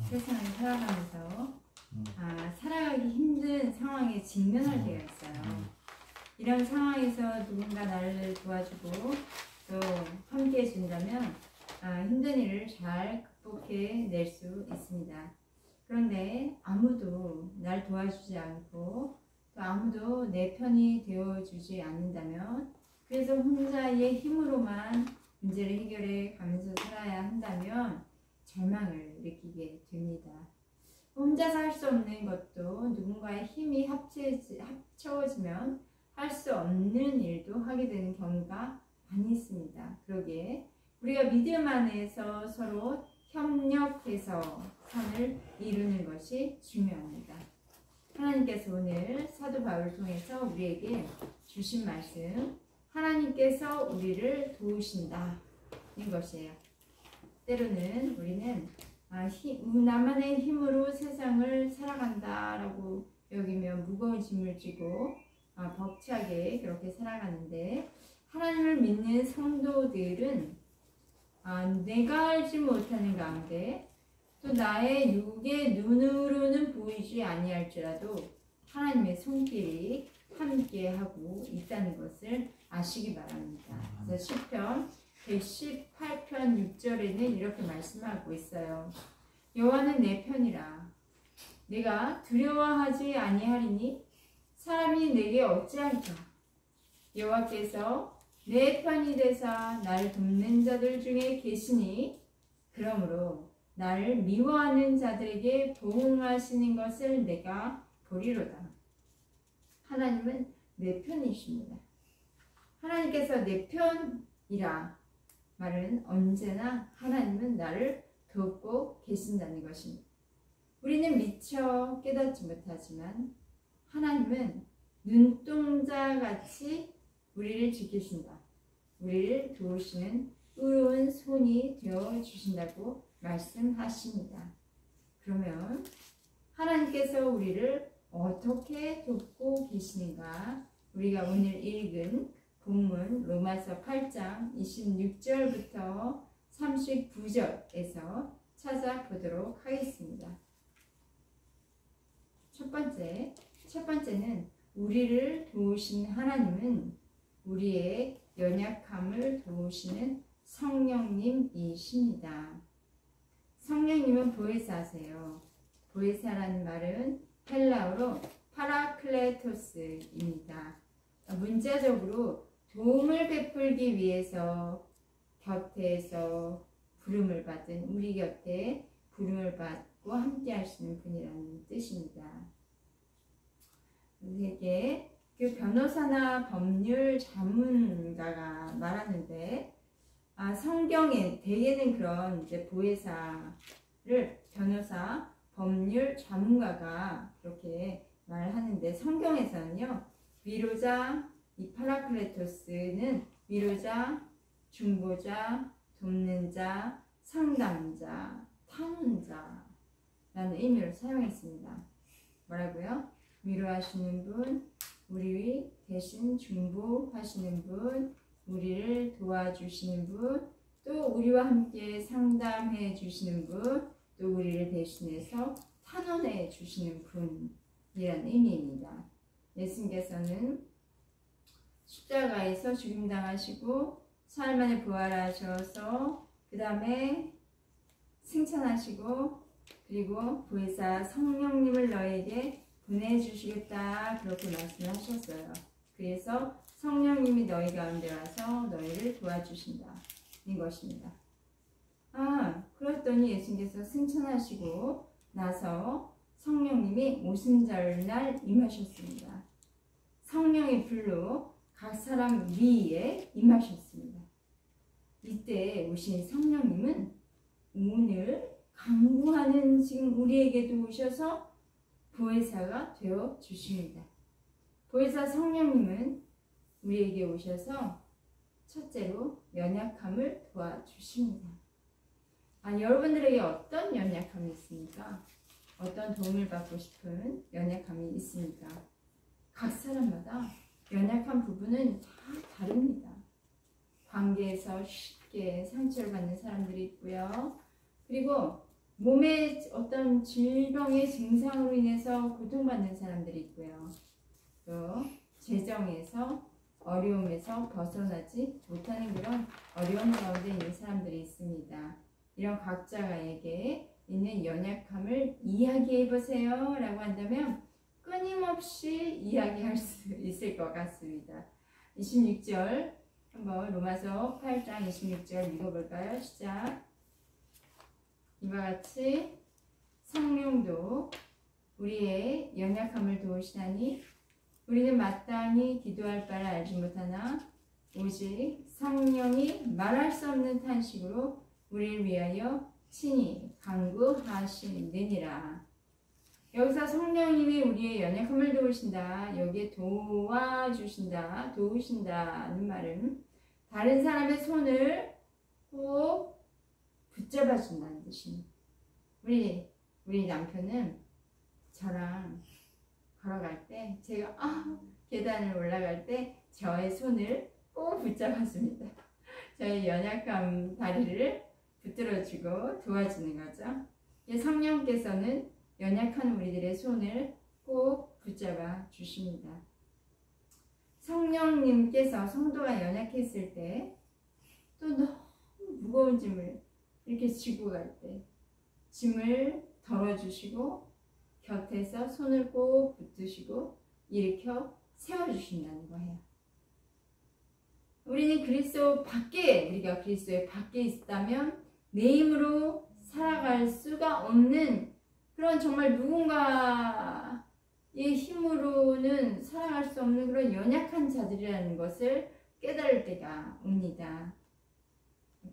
세상을 살아가면서 살아가기 힘든 상황에 직면할 때가 있어요. 이런 상황에서 누군가 나를 도와주고 또 함께 해준다면 힘든 일을 잘 극복해낼 수 있습니다. 그런데 아무도 날 도와주지 않고 또 아무도 내 편이 되어주지 않는다면, 그래서 혼자의 힘으로만 문제를 해결해 가면서 살아야 한다면 절망을 느끼게 됩니다. 혼자서 할 수 없는 것도 누군가의 힘이 합쳐지면 할 수 없는 일도 하게 되는 경우가 많이 있습니다. 그러기에 우리가 믿음 안에서 서로 협력해서 선을 이루는 것이 중요합니다. 하나님께서 오늘 사도 바울을 통해서 우리에게 주신 말씀, 하나님께서 우리를 도우신다 인 것이에요. 때로는 우리는 나만의 힘으로 세상을 살아간다라고 여기며 무거운 짐을 지고 벅차게 그렇게 살아가는데, 하나님을 믿는 성도들은 내가 알지 못하는 가운데 또 나의 육의 눈으로는 보이지 아니할지라도 하나님의 손길이 함께하고 있다는 것을 아시기 바랍니다. 그래서 시편 118편 6절에는 이렇게 말씀하고 있어요. 여호와는 내 편이라 내가 두려워하지 아니하리니 사람이 내게 어찌할까. 여호와께서 내 편이 되사 나를 돕는 자들 중에 계시니 그러므로 나를 미워하는 자들에게 보응하시는 것을 내가 보리로다. 하나님은 내 편이십니다. 하나님께서 내 편이라 말은 언제나 하나님은 나를 돕고 계신다는 것입니다. 우리는 미처 깨닫지 못하지만 하나님은 눈동자같이 우리를 지키신다. 우리를 도우시는 의로운 손이 되어주신다고 말씀하십니다. 그러면 하나님께서 우리를 어떻게 돕고 계시는가? 우리가 오늘 읽은 본문 로마서 8장 26절부터 39절에서 찾아보도록 하겠습니다. 첫 번째는 우리를 도우신 하나님은 우리의 연약함을 도우시는 성령님이십니다. 성령님은 보혜사세요. 보혜사라는 말은 헬라어로 파라클레토스입니다. 문자적으로 도움을 베풀기 위해서 곁에서 부름을 받은, 우리 곁에 부름을 받고 함께 하시는 분이라는 뜻입니다. 되게 그 변호사나 법률 자문가가 말하는데, 성경에 대개는 그런 이제 보혜사를 변호사, 법률 자문가가 그렇게 말하는데, 성경에서는요, 위로자, 이 파라클레토스는 위로자, 중보자, 돕는 자, 상담자, 탄원자라는 의미로 사용했습니다. 뭐라고요? 위로하시는 분, 우리 대신 중보하시는 분, 우리를 도와주시는 분, 또 우리와 함께 상담해 주시는 분, 또 우리를 대신해서 탄원해 주시는 분이라는 의미입니다. 예수님께서는 십자가에서 죽임당하시고 사흘 만에 부활하셔서 그 다음에 승천하시고, 그리고 보혜사 성령님을 너에게 보내주시겠다 그렇게 말씀하셨어요. 그래서 성령님이 너희 가운데 와서 너희를 도와주신다 인 것입니다. 그랬더니 예수님께서 승천하시고 나서 성령님이 오순절날 임하셨습니다. 성령의 불로 각 사람 위에 임하셨습니다. 이때 오신 성령님은 오늘 강구하는 지금 우리에게도 오셔서 보혜사가 되어 주십니다. 보혜사 성령님은 우리에게 오셔서 첫째로 연약함을 도와주십니다. 여러분들에게 어떤 연약함이 있습니까? 어떤 도움을 받고 싶은 연약함이 있습니까? 각 사람마다 연약한 부분은 다 다릅니다. 관계에서 쉽게 상처를 받는 사람들이 있고요. 그리고 몸에 어떤 질병의 증상으로 인해서 고통받는 사람들이 있고요. 또 재정에서 어려움에서 벗어나지 못하는 그런 어려운 가운데 있는 사람들이 있습니다. 이런 각자에게 있는 연약함을 이야기해 보세요 라고 한다면 끊임없이 이야기할 수 있을 것 같습니다. 26절 한번 로마서 8장 26절 읽어볼까요? 시작. 이와 같이 성령도 우리의 연약함을 도우시나니 우리는 마땅히 기도할 바를 알지 못하나 오직 성령이 말할 수 없는 탄식으로 우리를 위하여 친히 간구하시느니라. 여기서 성령님이 우리의 연약함을 도우신다. 여기에 도우신다는 말은 다른 사람의 손을 꼭 붙잡아 준다는 뜻입니다. 우리 남편은 저랑 걸어갈 때 제가 계단을 올라갈 때 저의 손을 꼭 붙잡았습니다. 저의 연약한 다리를 붙들어주고 도와주는 거죠. 성령께서는 연약한 우리들의 손을 꼭 붙잡아 주십니다. 성령님께서 성도가 연약했을 때 또 너무 무거운 짐을 이렇게 지고 갈 때 짐을 덜어주시고 곁에서 손을 꼭 붙드시고 일으켜 세워주신다는 거예요. 우리는 우리가 그리스도의 밖에 있다면 내 힘으로 살아갈 수가 없는 그런 정말 누군가의 힘으로는 살아갈 수 없는 그런 연약한 자들이라는 것을 깨달을 때가 옵니다.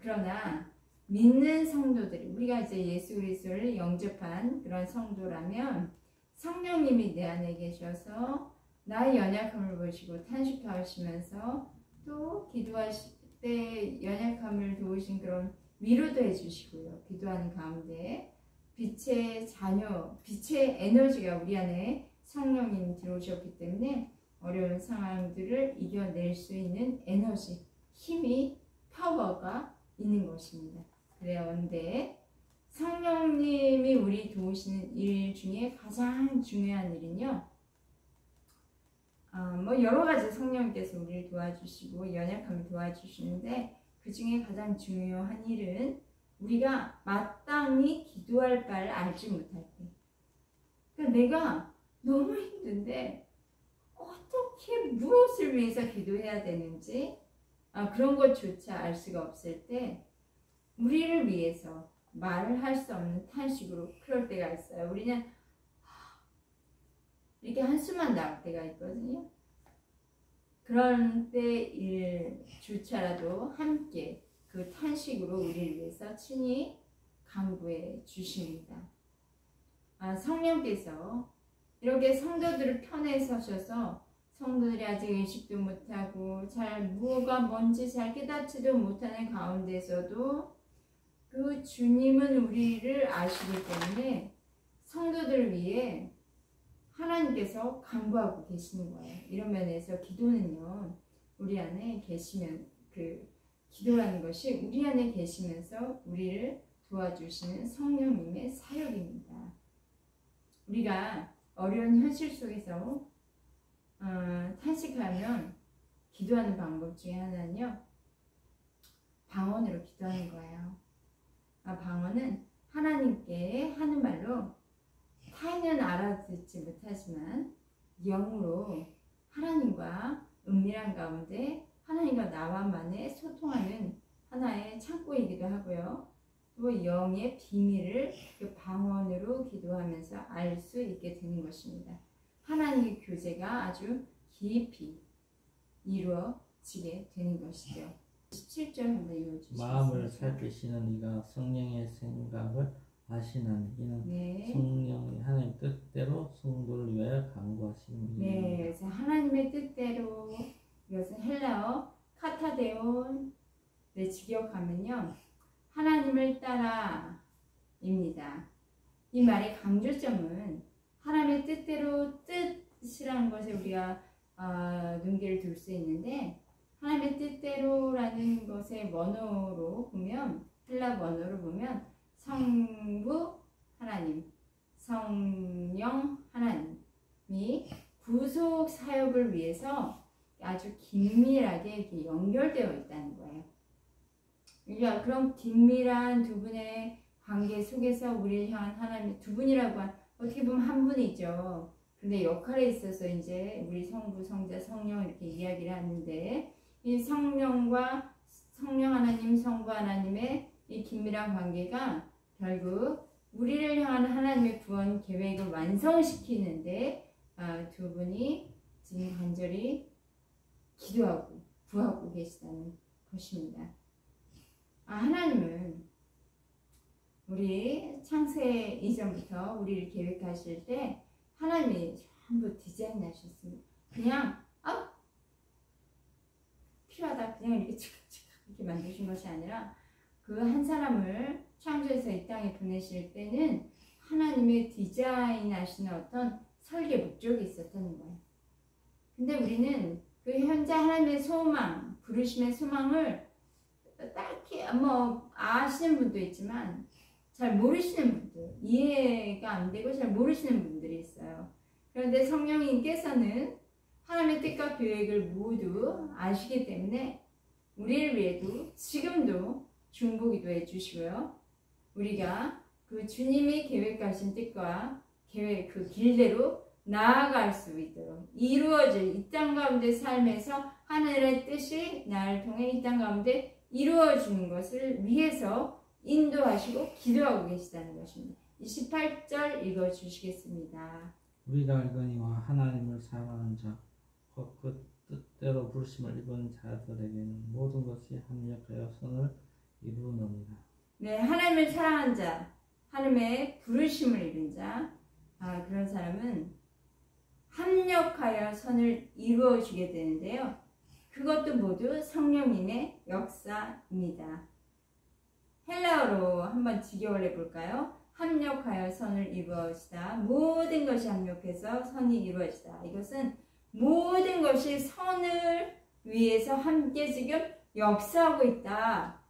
그러나 믿는 성도들이 우리가 이제 예수 그리스도를 영접한 그런 성도라면 성령님이 내 안에 계셔서 나의 연약함을 보시고 탄식하시면서 또 기도하실 때 연약함을 도우신 그런 위로도 해주시고요. 기도하는 가운데 빛의 에너지가 우리 안에 성령님이 들어오셨기 때문에 어려운 상황들을 이겨낼 수 있는 에너지, 힘이, 파워가 있는 것입니다. 그런데 성령님이 우리 도우시는 일 중에 가장 중요한 일은요. 여러 가지 성령께서 우리를 도와주시고 연약함을 도와주시는데 그 중에 가장 중요한 일은 우리가 마땅히 기도할 바를 알지 못할 때, 그러니까 내가 너무 힘든데 어떻게 무엇을 위해서 기도해야 되는지 그런 것조차 알 수가 없을 때 우리를 위해서 말을 할 수 없는 탄식으로 그럴 때가 있어요. 우리는 이렇게 한숨만 나올 때가 있거든요. 그런 때일조차라도 함께 그 탄식으로 우리를 위해서 친히 간구해 주십니다. 성령께서 이렇게 성도들을 편에 서셔서 성도들이 아직 의식도 못하고 뭐가 뭔지 잘 깨닫지도 못하는 가운데서도 그 주님은 우리를 아시기 때문에 성도들을 위해 하나님께서 간구하고 계시는 거예요. 이런 면에서 기도는요, 우리 안에 계시면 기도라는 것이 우리 안에 계시면서 우리를 도와주시는 성령님의 사역입니다. 우리가 어려운 현실 속에서 탄식하면 기도하는 방법 중에 하나는요, 방언으로 기도하는 거예요. 방언은 하나님께 하는 말로 타인은 알아듣지 못하지만 영으로 하나님과 은밀한 가운데 하나님과 나와만의 소통하는 하나의 창고이기도 하고요. 또 영의 비밀을 그 방언으로 기도하면서 알 수 있게 되는 것입니다. 하나님의 교제가 아주 깊이 이루어지게 되는 것이죠. 17절 한번 읽어주시겠습니까? 마음을 살피시는 이가 성령의 생각을 아시나니 이는 성령이 하나님의 뜻대로 성도를 위하여 간구하시는 네, 그래서 하나님의 뜻대로 이것은 헬라어 카타데온 직역하면요, 하나님을 따라입니다. 이 말의 강조점은 하나님의 뜻대로 뜻이라는 것에 우리가 눈길을 둘 수 있는데, 하나님의 뜻대로라는 것의 원어로 보면, 헬라 원어로 보면 성부 하나님, 성령 하나님이 구속 사역을 위해서 아주 긴밀하게 이렇게 연결되어 있다는 거예요. 그러니까 그런 긴밀한 두 분의 관계 속에서 우리를 향한 하나님, 두 분이라고 어떻게 보면 한 분이죠. 근데 역할에 있어서 이제 우리 성부, 성자, 성령 이렇게 이야기를 하는데, 이 성령과 성령 하나님, 성부 하나님의 이 긴밀한 관계가 결국 우리를 향한 하나님의 구원 계획을 완성시키는데 두 분이 지금 간절히 기도하고 구하고 계시다는 것입니다. 하나님은 우리 창세 이전부터 우리를 계획하실 때 하나님이 전부 디자인하셨습니다. 그냥 필요하다 그냥 이렇게 이렇게 만드신 것이 아니라 그 한 사람을 창조해서 이 땅에 보내실 때는 하나님의 디자인하시는 어떤 설계 목적이 있었다는 거예요. 근데 우리는 그 현재 하나님의 소망, 부르심의 소망을 딱히 아시는 분도 있지만 잘 모르시는 분들, 이해가 안 되고 잘 모르시는 분들이 있어요. 그런데 성령님께서는 하나님의 뜻과 계획을 모두 아시기 때문에 우리를 위해도 지금도 중보기도 해주시고요. 우리가 그 주님이 계획하신 뜻과 계획 그 길대로 나아갈 수 있도록 이루어질 이 땅 가운데 삶에서 하늘의 뜻이 나를 통해 이 땅 가운데 이루어지는 것을 위해서 인도하시고 기도하고 계시다는 것입니다. 28절 읽어주시겠습니다. 우리가 알거니와 하나님을 사랑하는 자, 그 뜻대로 부르심을 입은 자들에게는 모든 것이 합력하여 선을 이루느니라. 네, 하나님을 사랑한 자, 하나님의 부르심을 입은 자, 그런 사람은 합력하여 선을 이루어주게 되는데요. 그것도 모두 성령님의 역사입니다. 헬라어로 한번 직역을 해볼까요? 합력하여 선을 이루어지다. 모든 것이 합력해서 선이 이루어지다. 이것은 모든 것이 선을 위해서 함께 지금 역사하고 있다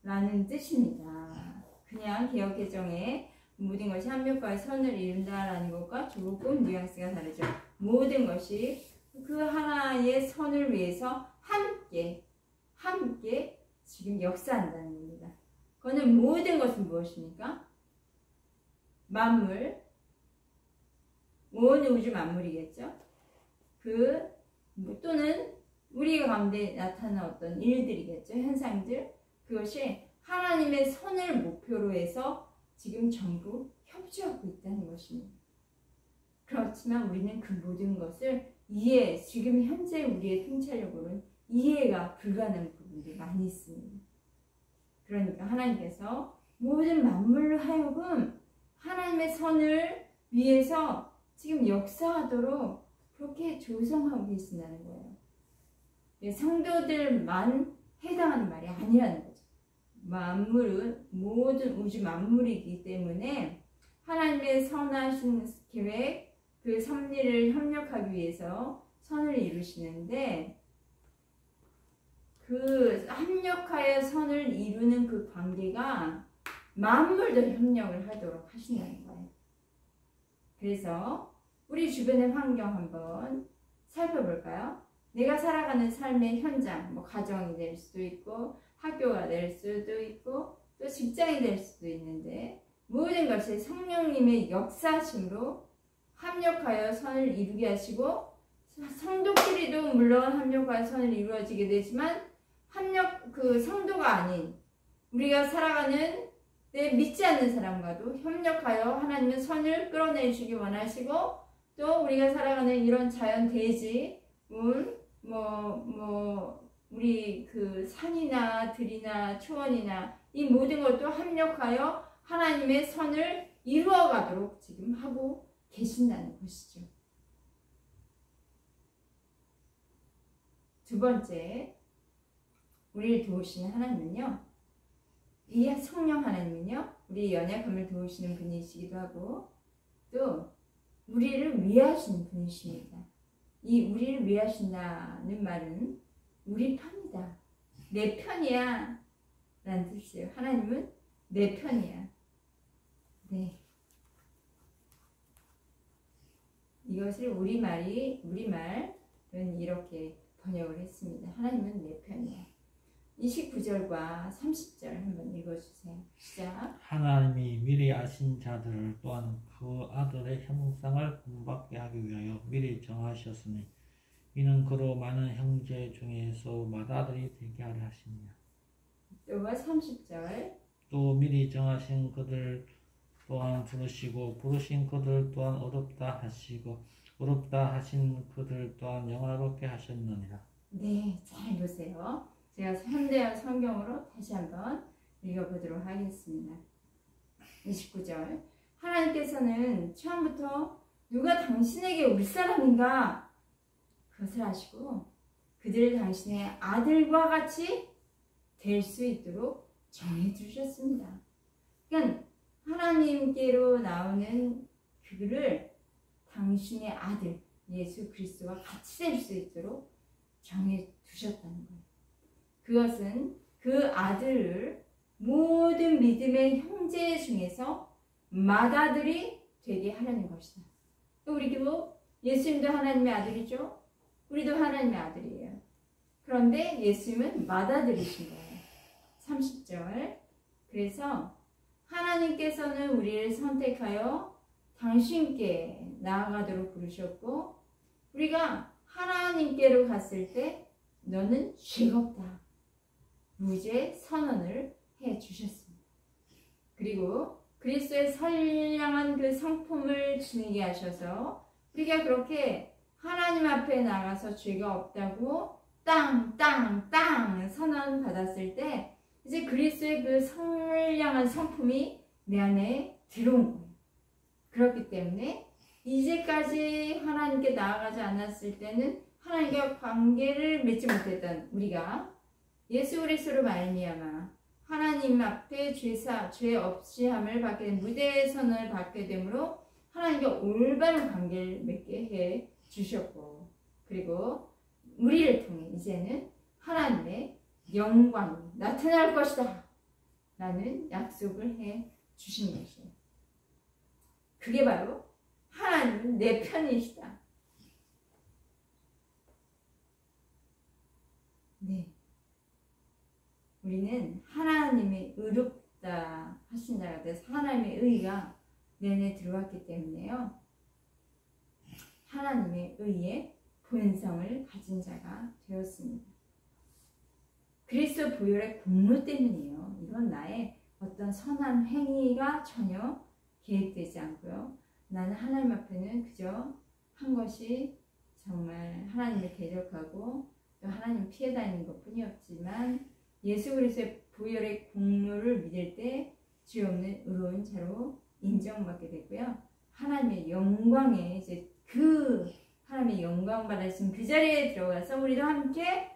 라는 뜻입니다. 그냥 개역개정에 모든 것이 합력하여 선을 이룬다라는 것과 조금 뉘앙스가 다르죠. 모든 것이 그 하나의 선을 위해서 함께 지금 역사한다는 겁니다. 그거는 모든 것은 무엇입니까? 만물, 온 우주 만물이겠죠. 또는 우리 가운데 나타나는 어떤 일들이겠죠. 현상들. 그것이 하나님의 선을 목표로 해서 지금 전부 협조하고 있다는 것입니다. 그렇지만 우리는 그 모든 것을 지금 현재 우리의 통찰력으로는 이해가 불가능한 부분들이 많이 있습니다. 그러니까 하나님께서 모든 만물로 하여금 하나님의 선을 위해서 지금 역사하도록 그렇게 조성하고 계신다는 거예요. 성도들만 해당하는 말이 아니라는 거죠. 만물은 모든 우주 만물이기 때문에 하나님의 선하신 계획, 그 섭리를 협력하기 위해서 선을 이루시는데 그 협력하여 선을 이루는 그 관계가 만물도 협력을 하도록 하신다는 거예요. 그래서 우리 주변의 환경 한번 살펴볼까요? 내가 살아가는 삶의 현장, 가정이 될 수도 있고 학교가 될 수도 있고 또 직장이 될 수도 있는데 모든 것이 성령님의 역사심으로 합력하여 선을 이루게 하시고 성도끼리도 물론 합력하여 선을 이루어지게 되지만 그 성도가 아닌 우리가 살아가는 내 믿지 않는 사람과도 협력하여 하나님의 선을 끌어내주기 원하시고 또 우리가 살아가는 이런 자연 대지, 우리 그 산이나 들이나 초원이나 이 모든 것도 합력하여 하나님의 선을 이루어가도록 지금 하고 계신다는 것이죠. 두 번째, 우리를 도우시는 하나님은요, 이 성령 하나님은요, 우리 연약함을 도우시는 분이시기도 하고 또 우리를 위하시는 분이십니다. 이 우리를 위하신다는 말은 우리 편이다, 내 편이야 라는 뜻이에요. 하나님은 내 편이야. 네. 이것을 우리말은 이렇게 번역을 했습니다. 하나님은 내 편이야. 29절과 30절 한번 읽어주세요. 시작. 하나님이 미리 아신 자들을 또한 그 아들의 형상을 본받게 하기 위하여 미리 정하셨으니 이는 그로 많은 형제 중에서 맏아들이 되게 하려 하십니다. 또 30절. 또 미리 정하신 그들 또한 부르시고 부르신 그들 또한 어렵다 하시고 어렵다 하신 그들 또한 영화롭게 하셨느니라. 네, 잘 보세요. 제가 현대어 성경으로 다시 한번 읽어보도록 하겠습니다. 29절. 하나님께서는 처음부터 누가 당신에게 올 사람인가 그것을 아시고 그들을 당신의 아들과 같이 될 수 있도록 정해주셨습니다. 그러니까 하나님께로 나오는 그를 당신의 아들 예수 그리스도와 같이 될 수 있도록 정해두셨다는 거예요. 그것은 그 아들을 모든 믿음의 형제 중에서 맏아들이 되게 하려는 것이다. 우리도 예수님도 하나님의 아들이죠. 우리도 하나님의 아들이에요. 그런데 예수님은 맏아들이신 거예요. 30절. 그래서 하나님께서는 우리를 선택하여 당신께 나아가도록 부르셨고 우리가 하나님께로 갔을 때 너는 죄가 없다. 무죄 선언을 해주셨습니다. 그리고 그리스도의 선량한 그 성품을 지니게 하셔서 우리가 그렇게 하나님 앞에 나가서 죄가 없다고 땅 선언 받았을 때 이제 그리스도의 그 선량한 성품이 내 안에 들어온 거예요. 그렇기 때문에 이제까지 하나님께 나아가지 않았을 때는 하나님과 관계를 맺지 못했던 우리가 예수 그리스도로 말미암아 하나님 앞에 죄 없이 함을 받게 된 무대 선언을 받게 되므로 하나님과 올바른 관계를 맺게 해 주셨고 그리고 우리를 통해 이제는 하나님의 영광이 나타날 것이다 라는 약속을 해 주신 것이에요. 그게 바로 하나님은 내 편이시다. 네. 우리는 하나님의 의롭다 하신 자가 돼서 하나님의 의가 내 안에 들어왔기 때문에요. 하나님의 의의 본성을 가진 자가 되었습니다. 그리스도 보혈의 공로 때문이에요. 이건 나의 어떤 선한 행위가 전혀 계획되지 않고요. 나는 하나님 앞에는 그저 한 것이 정말 하나님을 대적하고 또 하나님 피해 다니는 것 뿐이었지만 예수 그리스도의 보혈의 공로를 믿을 때 죄 없는 의로운 자로 인정받게 되고요. 하나님의 영광에 이제 그 하나님의 영광 받으신 그 자리에 들어가서 우리도 함께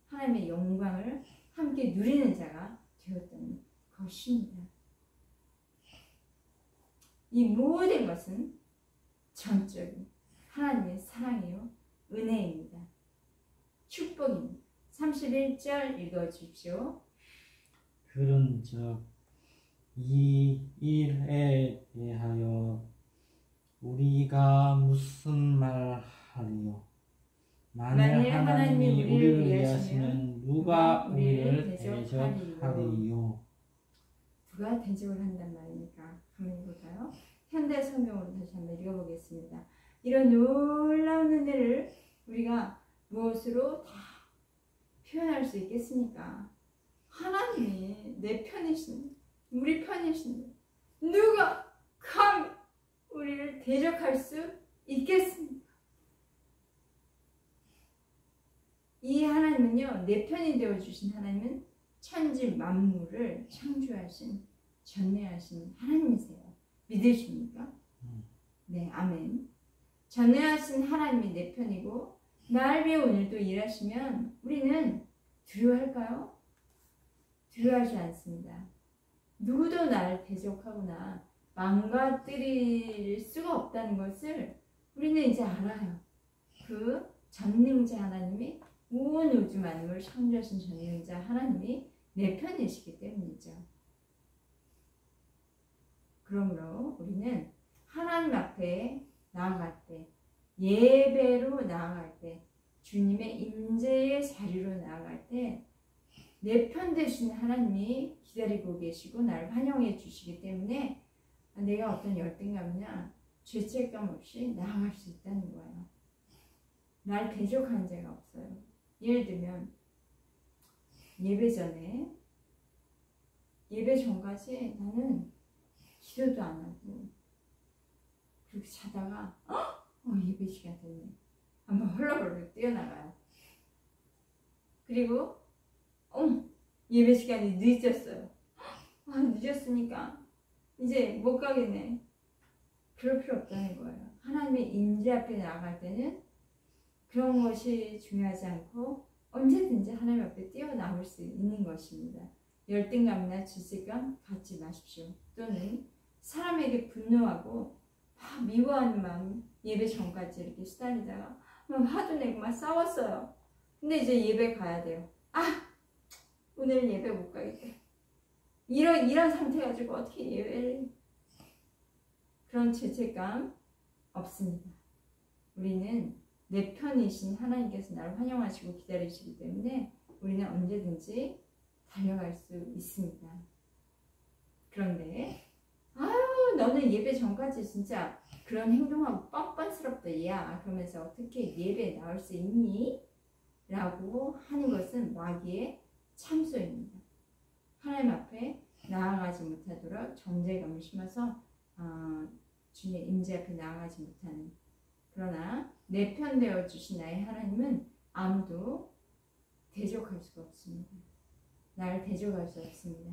하나님의 영광을 함께 누리는 자가 되었다는 것입니다. 이 모든 것은 전적인 하나님의 사랑이요 은혜입니다. 축복입니다. 31절 읽어주십시오. 그런즉 이 일에 대하여 우리가 무슨 말하리요? 만일 하나님이 우리를 위하시면 누가 우리를 대적하리요? 누가 대적을 한단 말입니까? 한번 볼까요? 현대 성경으로 다시 한번 읽어보겠습니다. 이런 놀라운 은혜를 우리가 무엇으로 다 표현할 수 있겠습니까? 하나님이 내 편이신, 우리 편이신 누가 감히 우리를 대적할 수 있겠습니까? 이 하나님은요, 내 편이 되어주신 하나님은 천지 만물을 창조하신, 전능하신 하나님이세요. 믿으십니까? 네, 아멘. 전능하신 하나님이 내 편이고 나를 위해 오늘도 일하시면 우리는 두려워할까요? 두려워하지 않습니다. 누구도 나를 대적하거나 망가뜨릴 수가 없다는 것을 우리는 이제 알아요. 그 전능자 하나님이 온 우주 만물을 창조하신 전능자 하나님이 내 편이시기 때문이죠. 그러므로 우리는 하나님 앞에 나아갈 때, 예배로 나아갈 때, 주님의 임재의 자리로 나아갈 때 내 편 되신 하나님이 기다리고 계시고 나를 환영해 주시기 때문에 내가 어떤 열등감이나 죄책감 없이 나아갈 수 있다는 거예요. 날 대적하는 자가 없어요. 예를 들면 예배 전까지 나는 기도도 안 하고 그렇게 자다가 예배 시간 됐네. 한번 헐렁헐렁 뛰어나가요. 그리고 예배 시간이 늦었어요. 늦었으니까 이제 못 가겠네. 그럴 필요 없다는 거예요. 하나님의 임재 앞에 나아갈 때는 그런 것이 중요하지 않고 언제든지 하나님 앞에 뛰어나올 수 있는 것입니다. 열등감이나 죄책감 갖지 마십시오. 또는 사람에게 분노하고 막 미워하는 마음 예배 전까지 이렇게 시달리다가 화도 내고 막 싸웠어요. 근데 이제 예배 가야 돼요. 오늘 예배 못 가겠다. 이런 상태 가지고 어떻게 예배를. 그런 죄책감 없습니다. 우리는 내 편이신 하나님께서 나를 환영하시고 기다리시기 때문에 우리는 언제든지 달려갈 수 있습니다. 그런데 너는 예배 전까지 진짜 그런 행동하고 뻔뻔스럽다 얘야. 그러면서 어떻게 예배에 나올 수 있니? 라고 하는 것은 마귀의 참소입니다. 하나님 앞에 나아가지 못하도록 정죄감을 심어서 주님의 임재 앞에 나아가지 못하는, 그러나 내 편 되어 주신 나의 하나님은 아무도 대적할 수가 없습니다. 나를 대적할 수 없습니다.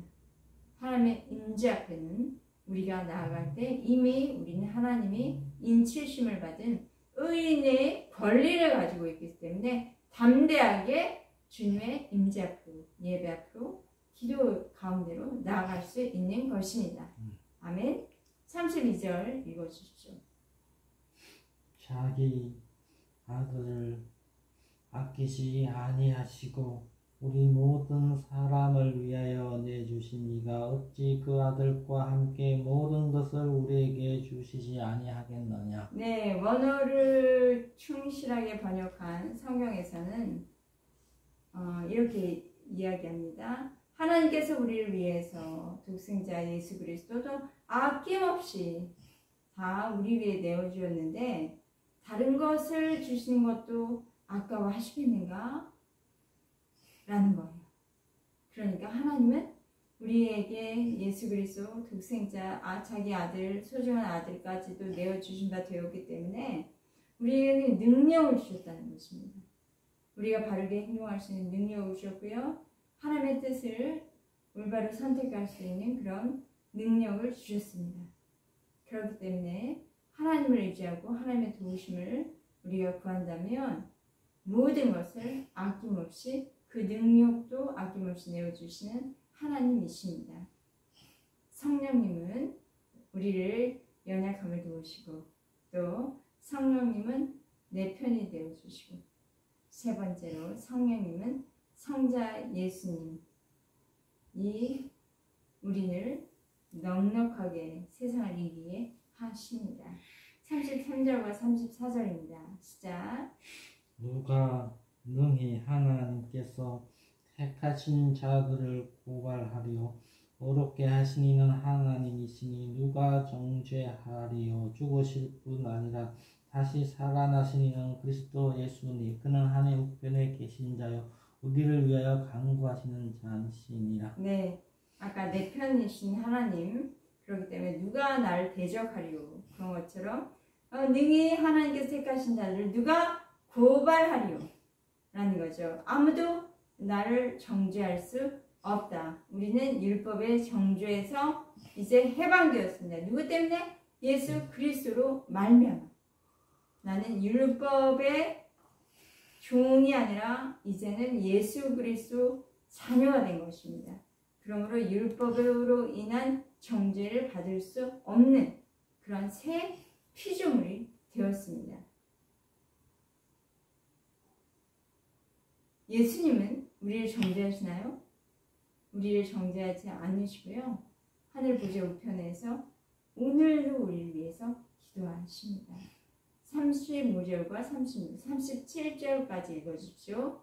하나님의 임재 앞에는 우리가 나아갈 때 이미 우리는 하나님이 인치심을 받은 의인의 권리를 가지고 있기 때문에 담대하게 주님의 임재 앞으로, 예배 앞으로, 기도 가운데로 나아갈 수 있는 것입니다. 아멘. 32절 읽어주십시오. 자기 아들을 아끼지 아니하시고 우리 모든 사람을 위하여 내주신 이가 어찌 그 아들과 함께 모든 것을 우리에게 주시지 아니하겠느냐. 네, 원어를 충실하게 번역한 성경에서는 이렇게 이야기합니다. 하나님께서 우리를 위해서 독생자 예수 그리스도도 아낌없이 다 우리 위해 내어주었는데 다른 것을 주시는 것도 아까워하시겠는가? 라는 거예요. 그러니까 하나님은 우리에게 예수 그리스도 독생자 자기 아들, 소중한 아들까지도 내어주신 바 되었기 때문에 우리에게 능력을 주셨다는 것입니다. 우리가 바르게 행동할 수 있는 능력을 주셨고요. 하나님의 뜻을 올바로 선택할 수 있는 그런 능력을 주셨습니다. 그렇기 때문에 하나님을 의지하고 하나님의 도우심을 우리가 구한다면 모든 것을 아낌없이 그 능력도 아낌없이 내어주시는 하나님이십니다. 성령님은 우리를 연약함을 도우시고 또 성령님은 내 편이 되어주시고 세 번째로 성령님은 성자 예수님이 우리를 넉넉하게 세상을 이기게 하십니다. 33절과 34절입니다. 시작. 누가 능히 하나님께서 택하신 자들을 고발하리요 어렵게 하신 이는 하나님이시니 누가 정죄하리요. 죽으실 뿐 아니라 다시 살아나신 이는 그리스도 예수니 그는 하나님 우편에 계신 자요 우리를 위하여 간구하시는 자시니라. 네, 아까 내 편이신 하나님, 그렇기 때문에 누가 나를 대적하리요. 그런 것처럼 능히 하나님께서 택하신 자들을 누가 고발하리요 라는 거죠. 아무도 나를 정죄할 수 없다. 우리는 율법의 정죄에서 이제 해방되었습니다. 누구 때문에? 예수 그리스도로 말미암아. 나는 율법의 종이 아니라 이제는 예수 그리스도 자녀가 된 것입니다. 그러므로 율법으로 인한 정죄를 받을 수 없는 그런 새 피조물이 되었습니다. 예수님은 우리를 정죄하시나요? 우리를 정죄하지 않으시고요. 하늘 보좌 우편에서 오늘도 우리를 위해서 기도하십니다. 35절과 36, 37절까지 읽어주십시오.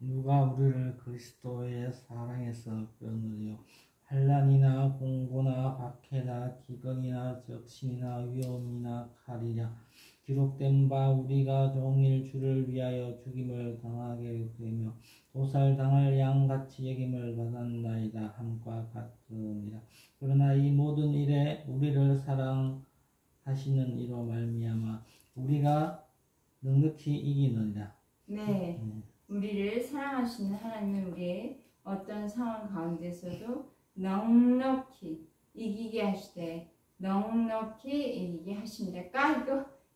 누가 우리를 그리스도의 사랑에서 끊으려 환난이나 공고나 박해나 기근이나 적신이나 위험이나 칼이랴 기록된 바 우리가 종일 주를 위하여 죽임을 당하게 되며 도살당할 양같이 여김을 받았나이다 함과 같으니라. 그러나 이 모든 일에 우리를 사랑하시는 이로 말미암아 우리가 넉넉히 이기느니라. 네, 우리를 사랑하시는 하나님은 우리의 어떤 상황 가운데서도 넉넉히 이기게 하시되 넉넉히 이기게 하신다.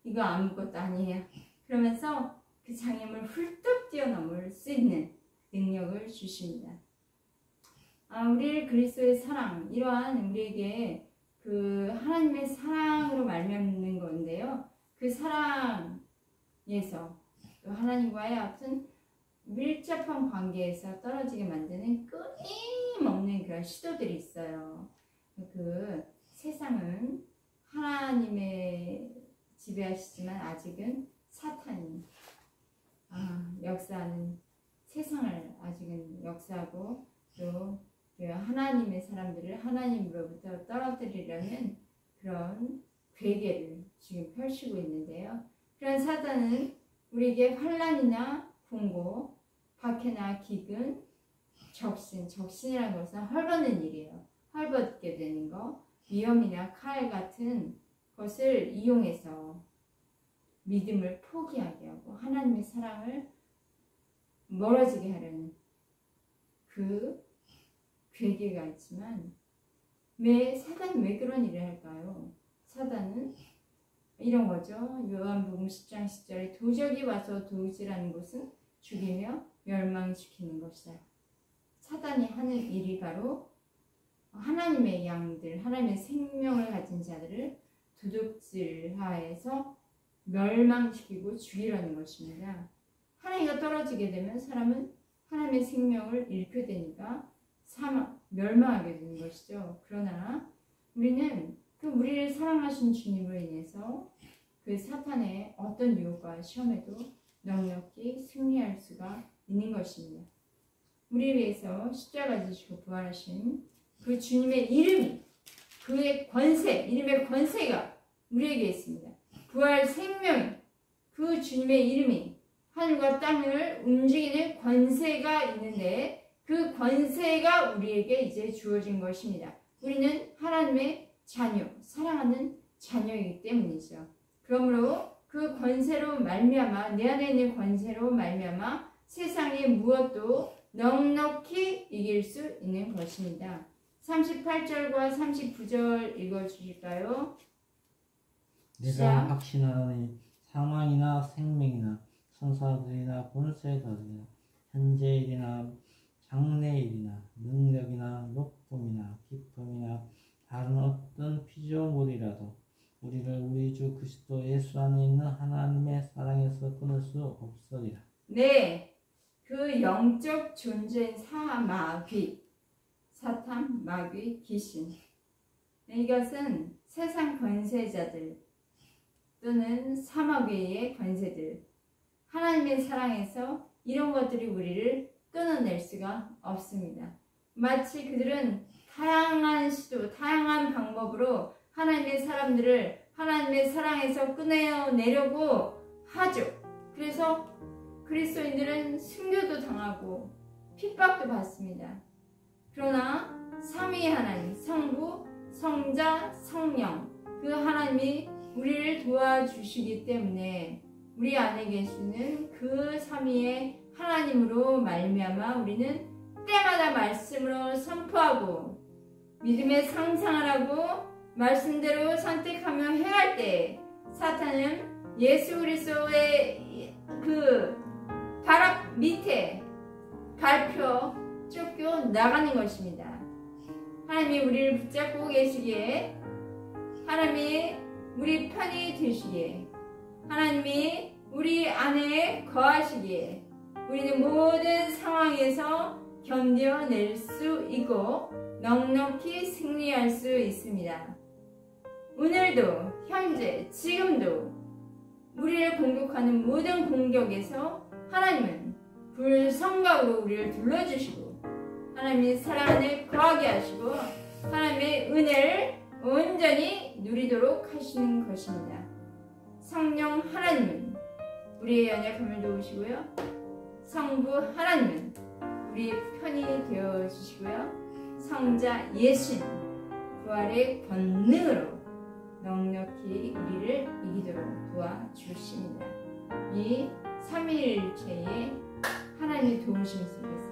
이거 아무것도 아니에요. 그러면서 그 장애물을 훌떡 뛰어넘을 수 있는 능력을 주십니다. 우리를 그리스도의 사랑, 이러한 우리에게 그 하나님의 사랑으로 말미암는 건데요. 그 사랑에서 또 하나님과의 어떤 밀접한 관계에서 떨어지게 만드는 끊임없는 그런 시도들이 있어요. 그 세상은 하나님의 지배하시지만 아직은 사탄이 역사하는, 세상을 아직은 역사하고 또 하나님의 사람들을 하나님으로부터 떨어뜨리려는 그런 괴계를 지금 펼치고 있는데요. 그런 사탄은 우리에게 환난이나 공고, 박해나 기근, 적신이라는 것은 헐벗는 일이에요. 헐벗게 되는 거, 위험이나 칼 같은 것을 이용해서 믿음을 포기하게 하고 하나님의 사랑을 멀어지게 하려는 그 괴계가 있지만 사단이 왜 그런 일을 할까요? 사단은 이런 거죠. 요한복음 10장 10절에 도적이 와서 도우지라는 것은 죽이며 멸망시키는 것이다. 사단이 하는 일이 바로 하나님의 양들, 하나님의 생명을 가진 자들을 도둑질하여서 멸망시키고 죽이려는 것입니다. 하나님과 떨어지게 되면 사람은 하나님의 생명을 잃게 되니까 멸망하게 되는 것이죠. 그러나 우리는 그 우리를 사랑하신 주님으로 인해서 그 사탄의 어떤 유혹과 시험에도 넉넉히 승리할 수가 있는 것입니다. 우리를 위해서 십자가 지시고 부활하신 그 주님의 이름이, 그의 권세, 이름의 권세가 우리에게 있습니다. 부활 생명이, 그 주님의 이름이 하늘과 땅을 움직이는 권세가 있는데 그 권세가 우리에게 이제 주어진 것입니다. 우리는 하나님의 자녀, 사랑하는 자녀이기 때문이죠. 그러므로 그 권세로 말미암아, 내 안에 있는 권세로 말미암아 세상의 무엇도 넉넉히 이길 수 있는 것입니다. 38절과 39절 읽어주실까요? 내가 확신하노니 사망이나 생명이나 천사들이나 권세들이나 현재일이나 장래일이나 능력이나 높음이나 깊음이나 다른 어떤 피조물이라도 우리를 우리 주 그리스도 예수 안에 있는 하나님의 사랑에서 끊을 수 없으리라. 네, 그 영적 존재인 사탄, 마귀, 귀신, 이것은 세상 권세자들 또는 사마귀의 권세들, 하나님의 사랑에서 이런 것들이 우리를 끊어낼 수가 없습니다. 마치 그들은 다양한 시도, 다양한 방법으로 하나님의 사람들을 하나님의 사랑에서 끊어내려고 하죠. 그래서 그리스도인들은 순교도 당하고 핍박도 받습니다. 그러나 삼위 하나님, 성부, 성자, 성령, 그 하나님이 우리를 도와주시기 때문에 우리 안에 계시는 그 삼위의 하나님으로 말미암아 우리는 때마다 말씀으로 선포하고 믿음의 상상을 하고 말씀대로 선택하며 행할 때 사탄은 예수 그리스도의 그 발 밑에 밟혀 쫓겨 나가는 것입니다. 하나님이 우리를 붙잡고 계시기에, 하나님이 우리 편이 되시기에, 하나님이 우리 안에 거하시기에 우리는 모든 상황에서 견뎌낼 수 있고 넉넉히 승리할 수 있습니다. 오늘도 현재 지금도 우리를 공격하는 모든 공격에서 하나님은 불성각으로 우리를 둘러주시고 하나님의 사랑 안에 거하게 하시고 하나님의 은혜를 온전히 누리도록 하시는 것입니다. 성령 하나님은 우리의 연약함을 도우시고요. 성부 하나님은 우리의 편이 되어주시고요. 성자 예수는 부활의 권능으로 넉넉히 우리를 이기도록 도와주십니다. 이 삼위일체의 하나님의 도우심 속에서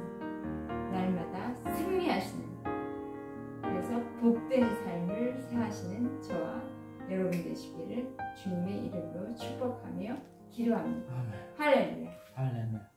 날마다 승리하시는, 그래서 복된 삶을 사시는 저와 여러분 되시기를 주님의 이름으로 축복하며 기도합니다. 아멘. 할렐루야. 할렐루야.